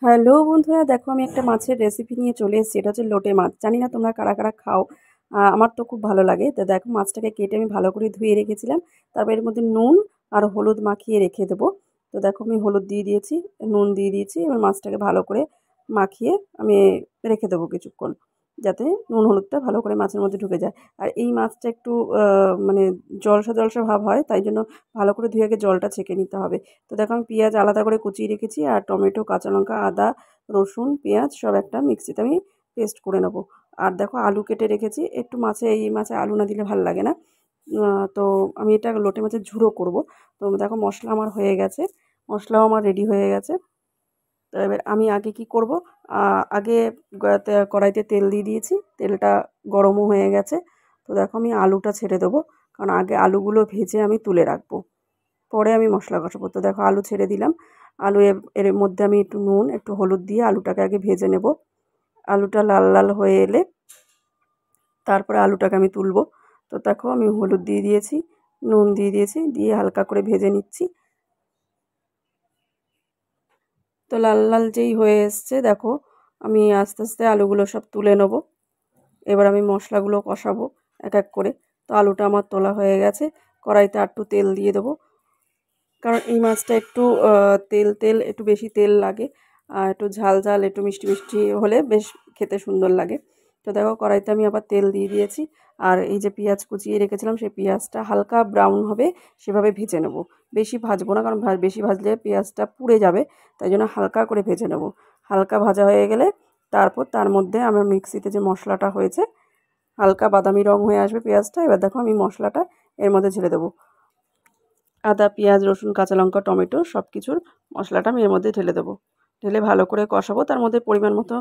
Hello বন্ধুরা, দেখো আমি একটা মাছের রেসিপি নিয়ে চলে এসেছি। এটা হচ্ছে লোটে মাছ। জানি না তোমরা কারা কারা খাও। আমার তো খুব ভালো লাগে। তো দেখো মাছটাকে কেটে আমি ভালো করে ধুয়ে রেখেছিলাম। তারপর এর মধ্যে নুন আর হলুদ মাখিয়ে রেখে দেবো। তো দেখো আমি হলুদ দিয়ে দিয়েছি, নুন দিয়ে দিয়েছি। এবার মাছটাকে ভালো করে মাখিয়ে আমি রেখে দেবো কিছুক্ষণ, যাতে নুন হলুদটা ভালো করে মাছের মধ্যে ঢুকে যায়। আর এই মাছটা একটু মানে জলসা জলসা ভাব হয়, তাই জন্য ভালো করে ধুয়ে আগে জলটা ছেঁকে নিতে হবে। তো দেখো আমি পেঁয়াজ আলাদা করে কুচিয়ে রেখেছি, আর টমেটো, কাঁচা লঙ্কা, আদা, রসুন, পেঁয়াজ সব একটা মিক্সিতে আমি পেস্ট করে নেবো। আর দেখো আলু কেটে রেখেছি। একটু এই মাছে আলু না দিলে ভালো লাগে না। তো আমি এটা লোটে মাছের ঝুড়ো করব। তো দেখো মশলা আমার হয়ে গেছে, মশলাও আমার রেডি হয়ে গেছে। তো এবার আমি আগে কি করব, আগে কড়াইতে তেল দিয়ে দিয়েছি, তেলটা গরমও হয়ে গেছে। তো দেখো আমি আলুটা ছেড়ে দেবো, কারণ আগে আলুগুলো ভেজে আমি তুলে রাখবো, পরে আমি মশলা কষাবো। তো দেখো আলু ছেড়ে দিলাম। আলু এর মধ্যে আমি একটু নুন, একটু হলুদ দিয়ে আলুটাকে আগে ভেজে নেব। আলুটা লাল লাল হয়ে এলে তারপরে আলুটাকে আমি তুলবো। তো দেখো আমি হলুদ দিয়ে দিয়েছি, নুন দিয়ে দিয়েছি, দিয়ে হালকা করে ভেজে নিচ্ছি। তো লাল লাল যেই হয়ে এসছে দেখো, আমি আস্তে আস্তে আলুগুলো সব তুলে নেব। এবার আমি মশলাগুলো কষাবো এক এক করে। তো আলুটা আমার তোলা হয়ে গেছে। কড়াইতে একটু তেল দিয়ে দেবো, কারণ এই মাছটা একটু তেল তেল, একটু বেশি তেল লাগে। আর একটু ঝাল ঝাল, একটু মিষ্টি মিষ্টি হলে বেশ খেতে সুন্দর লাগে। তো দেখো কড়াইতে আমি আবার তেল দিয়ে দিয়েছি। আর এই যে পেঁয়াজ কুচিয়ে রেখেছিলাম, সেই পেঁয়াজটা হালকা ব্রাউন হবে সেভাবে ভেজে নেব। বেশি ভাজবো না, কারণ বেশি ভাজলে পেঁয়াজটা পুড়ে যাবে। তাই জন্য হালকা করে ভেজে নেব। হালকা ভাজা হয়ে গেলে তারপর তার মধ্যে আমার মিক্সিতে যে মশলাটা হয়েছে, হালকা বাদামি রং হয়ে আসবে পেঁয়াজটা। এবার দেখো আমি মশলাটা এর মধ্যে ঢেলে দেবো। আদা, পেঁয়াজ, রসুন, কাঁচা লঙ্কা, টমেটো সব কিছুর মশলাটা আমি এর মধ্যে ঢেলে দেবো। ঢেলে ভালো করে কষাবো। তার মধ্যে পরিমাণ মতো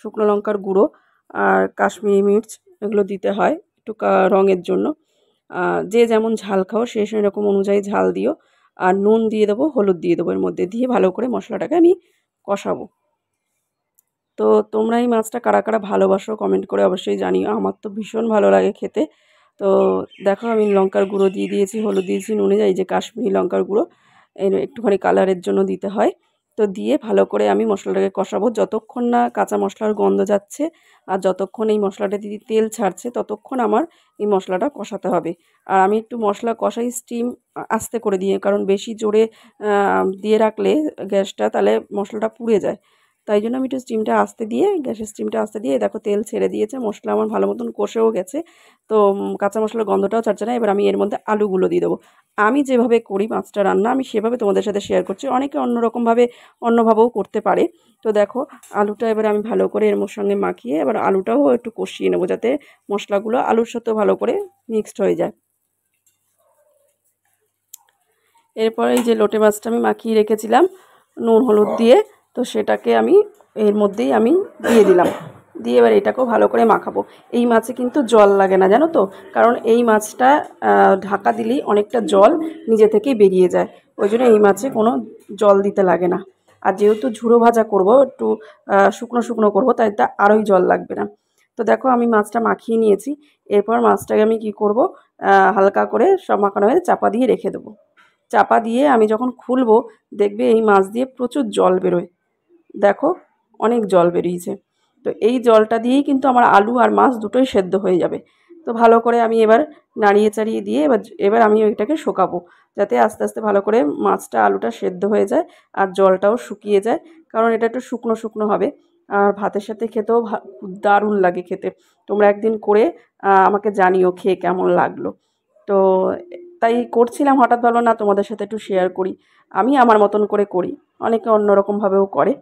শুকনো লঙ্কার গুঁড়ো আর কাশ্মীরি মির্চ এগুলো দিতে হয় একটু রঙের জন্য। যে যেমন ঝাল খাও সে সেরকম অনুযায়ী ঝাল দিও। আর নুন দিয়ে দেবো, হলুদ দিয়ে দেবো এর মধ্যে, দিয়ে ভালো করে মশলাটাকে আমি কষাবো। তো তোমরা এই মাছটা কারা কারা ভালোবাসো কমেন্ট করে অবশ্যই জানিও। আমার তো ভীষণ ভালো লাগে খেতে। তো দেখো আমি লঙ্কার গুঁড়ো দিয়ে দিয়েছি, হলুদ দিয়েছি, নুনে এই যে কাশ্মীরি লঙ্কার গুঁড়ো এর একটুখানি কালারের জন্য দিতে হয়। তো দিয়ে ভালো করে আমি মশলাটাকে কষাবো যতক্ষণ না কাঁচা মশলার গন্ধ যাচ্ছে। আর যতক্ষণ এই মশলাটা দিয়ে তেল ছাড়ছে ততক্ষণ আমার এই মশলাটা কষাতে হবে। আর আমি একটু মশলা কষাই স্টিম আস্তে করে দিয়ে, কারণ বেশি জোরে দিয়ে রাখলে গ্যাসটা, তাহলে মশলাটা পুড়ে যায়। তাই জন্য আমি একটু স্টিমটা আস্তে দিয়ে, গ্যাসের স্টিমটা আস্তে দিয়ে, দেখো তেল ছেড়ে দিয়েছে, মশলা আমার ভালো মতন কষেও গেছে। তো কাঁচা মশলার গন্ধটাও ছাড়ছে না। এবার আমি এর মধ্যে আলুগুলো দিয়ে দেবো। আমি যেভাবে করি মাছটা রান্না, আমি সেভাবে তোমাদের সাথে শেয়ার করছি। অনেকে অন্যরকমভাবে অন্যভাবেও করতে পারে। তো দেখো আলুটা এবার আমি ভালো করে এর সঙ্গে মাখিয়ে এবার আলুটাও একটু কষিয়ে নেবো, যাতে মশলাগুলো আলুর সাথে ভালো করে মিক্সড হয়ে যায়। এরপর এই যে লোটে মাছটা আমি মাখিয়ে রেখেছিলাম নুন হলুদ দিয়ে, তো সেটাকে আমি এর মধ্যেই আমি দিয়ে দিলাম। দিয়ে এবার এটাকেও ভালো করে মাখাবো। এই মাছে কিন্তু জল লাগে না, জানো তো, কারণ এই মাছটা ঢাকা দিলেই অনেকটা জল নিজে থেকেই বেরিয়ে যায়। ওই জন্য এই মাছে কোনো জল দিতে লাগে না। আর যেহেতু ঝুড়ো ভাজা করব, একটু শুকনো শুকনো করবো, তাই তা আরোই জল লাগবে না। তো দেখো আমি মাছটা মাখিয়ে নিয়েছি। এরপর মাছটাকে আমি কি করব, হালকা করে সব মাখানো হয়ে চাপা দিয়ে রেখে দেবো। চাপা দিয়ে আমি যখন খুলবো, দেখবে এই মাছ দিয়ে প্রচুর জল বেরোয়। দেখো অনেক জল বেরিয়েছে। তো এই জলটা দিয়েই কিন্তু আমার আলু আর মাছ দুটোই সেদ্ধ হয়ে যাবে। তো ভালো করে আমি এবার নাড়িয়ে চাড়িয়ে দিয়ে এবার আমি ওইটাকে শোকাবো, যাতে আস্তে আস্তে ভালো করে মাছটা আলুটা সেদ্ধ হয়ে যায় আর জলটাও শুকিয়ে যায়। কারণ এটা একটু শুকনো শুকনো হবে। আর ভাতের সাথে খেতেও দারুণ লাগে খেতে। তোমরা একদিন করে আমাকে জানিও খেয়ে কেমন লাগলো। তো তাই করছিলাম, হঠাৎ ভাবলাম না তোমাদের সাথে একটু শেয়ার করি। আমি আমার মতন করে করি, অনেকে অন্যরকমভাবেও করে।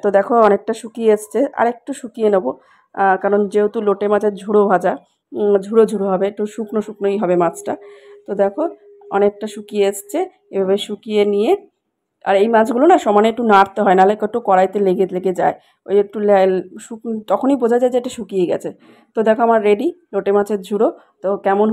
তো দেখো অনেকটা শুকিয়ে এসছে, আর একটু শুকিয়ে নেব। কারণ যেহেতু লোটে মাছের ঝুড়ো ভাজা, ঝুড়ো ঝুড়ো হবে, একটু শুকনো শুকনোই হবে মাছটা। তো দেখো অনেকটা শুকিয়ে এসছে। এভাবে শুকিয়ে নিয়ে, আর এই মাছগুলো না সমানে একটু নাড়তে হয়, নাহলে একটু কড়াইতে লেগে লেগে যায়। ওই একটু তখনই বোঝা যায় যে এটা শুকিয়ে গেছে। তো দেখো আমার রেডি লোটে মাছের ঝুড়ো। তো কেমন